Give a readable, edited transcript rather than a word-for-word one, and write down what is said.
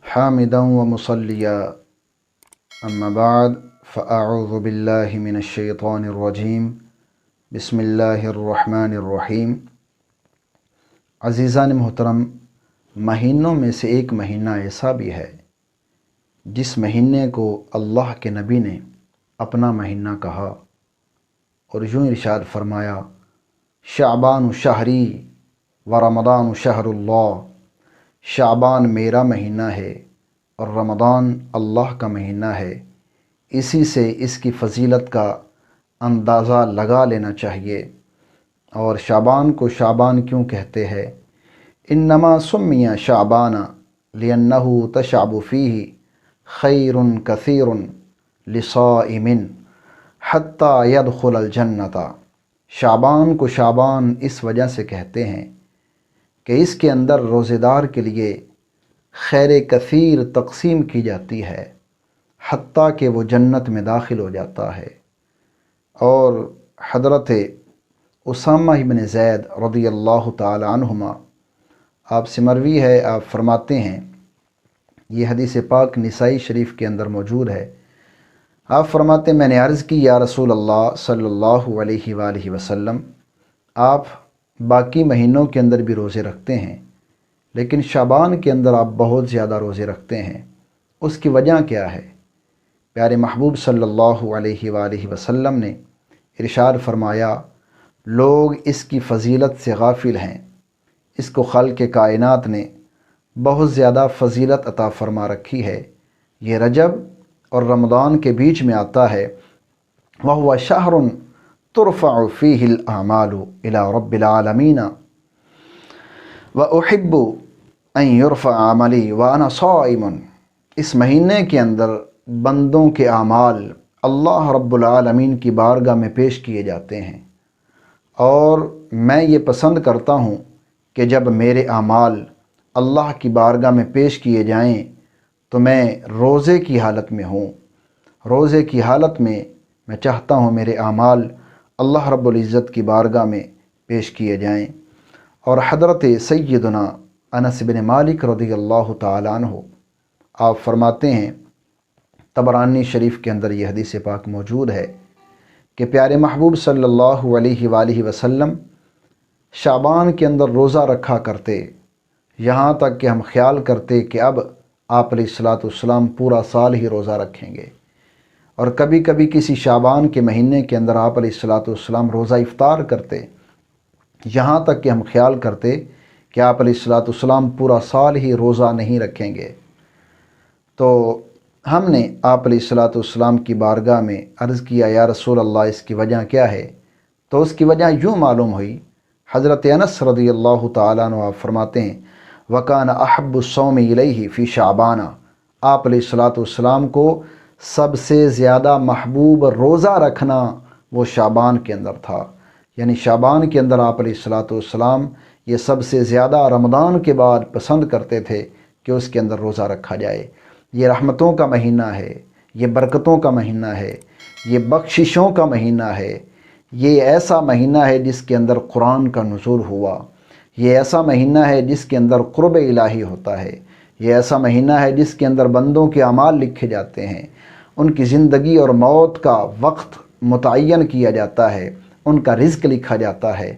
حامدا ومصليا اما بعد فاعوذ باللہ من الشیطان الرجیم بسم اللہ الرحمن الرحیم۔ عزیزان محترم، مہینوں میں سے ایک مہینہ ایسا بھی ہے جس مہینے کو اللہ کے نبی نے اپنا مہینہ کہا اور یوں ارشاد فرمایا، شعبان شہری و رمضان شہر اللہ، شعبان میرا مہینہ ہے اور رمضان اللہ کا مہینہ ہے۔ اسی سے اس کی فضیلت کا اندازہ لگا لینا چاہیے۔ اور شعبان کو شعبان کیوں کہتے ہیں؟ انما سمی شعبان لأنہ تشعب فیہ خیر کثیر لصائم حتی یدخل الجنۃ۔ شعبان کو شعبان اس وجہ سے کہتے ہیں کہ اس کے اندر روزے دار کے لیے خیر کثیر تقسیم کی جاتی ہے حتیٰ کہ وہ جنت میں داخل ہو جاتا ہے۔ اور حضرت اسامہ بن زید رضی اللہ تعالی عنہما آپ سے مروی ہے، آپ فرماتے ہیں، یہ حدیث پاک نسائی شریف کے اندر موجود ہے، آپ فرماتے ہیں، میں نے عرض کی، یا رسول اللہ صلی اللہ علیہ وآلہ وسلم، آپ باقی مہینوں کے اندر بھی روزے رکھتے ہیں لیکن شعبان کے اندر آپ بہت زیادہ روزے رکھتے ہیں، اس کی وجہ کیا ہے؟ پیارے محبوب صلی اللہ علیہ وآلہ وسلم نے ارشاد فرمایا، لوگ اس کی فضیلت سے غافل ہیں، اس کو خالق کائنات نے بہت زیادہ فضیلت عطا فرما رکھی ہے۔ یہ رجب اور رمضان کے بیچ میں آتا ہے، وَهُوَ شَهْرٌ تُرْفَعُ فِيهِ الْأَعْمَالُ إِلَى رَبِّ الْعَالَمِينَ وَأُحِبُّ أَن يُرْفَعَ عَمَلِي وَأَنَا صَائِمٌ۔ اس مہینے کے اندر بندوں کے اعمال اللہ رب العالمین کی بارگاہ میں پیش کیے جاتے ہیں، اور میں یہ پسند کرتا ہوں کہ جب میرے اعمال اللہ کی بارگاہ میں پیش کیے جائیں تو میں روزے کی حالت میں ہوں۔ روزے کی حالت میں میں چاہتا ہوں میرے اعمال اللہ رب العزت کی بارگاہ میں پیش کیے جائیں۔ اور حضرت سیدنا انس بن مالک رضی اللہ تعالیٰ عنہ آپ فرماتے ہیں، طبرانی شریف کے اندر یہ حدیث پاک موجود ہے کہ پیارے محبوب صلی اللہ علیہ وآلہ وسلم شعبان کے اندر روزہ رکھا کرتے، یہاں تک کہ ہم خیال کرتے کہ اب آپ علیہ الصلاۃ والسلام پورا سال ہی روزہ رکھیں گے۔ اور کبھی کبھی کسی شعبان کے مہینے کے اندر آپ علیہ الصلاۃ والسلام روزہ افطار کرتے، یہاں تک کہ ہم خیال کرتے کہ آپ علیہ الصلاۃ والسلام پورا سال ہی روزہ نہیں رکھیں گے۔ تو ہم نے آپ علیہ الصلاۃ والسلام کی بارگاہ میں عرض کیا، یا رسول اللہ، اس کی وجہ کیا ہے؟ تو اس کی وجہ یوں معلوم ہوئی، حضرت انس رضی اللہ تعالیٰ عنہ آپ فرماتے ہیں، وَكَانَ أَحَبُّ الصَّوْمِ إِلَيْهِ فِي شَعْبَانَ۔ آپ علیہ الصلاۃ والسلام کو سب سے زیادہ محبوب روزہ رکھنا وہ شعبان کے اندر تھا، یعنی شعبان کے اندر آپ علیہ الصلاۃ والسلام یہ سب سے زیادہ رمضان کے بعد پسند کرتے تھے کہ اس کے اندر روزہ رکھا جائے۔ یہ رحمتوں کا مہینہ ہے، یہ برکتوں کا مہینہ ہے، یہ بخششوں کا مہینہ ہے، یہ ایسا مہینہ ہے جس کے اندر قرآن کا نزول ہوا، یہ ایسا مہینہ ہے جس کے اندر قرب الہی ہوتا ہے، یہ ایسا مہینہ ہے جس کے اندر بندوں کے اعمال لکھے جاتے ہیں، ان کی زندگی اور موت کا وقت متعین کیا جاتا ہے، ان کا رزق لکھا جاتا ہے،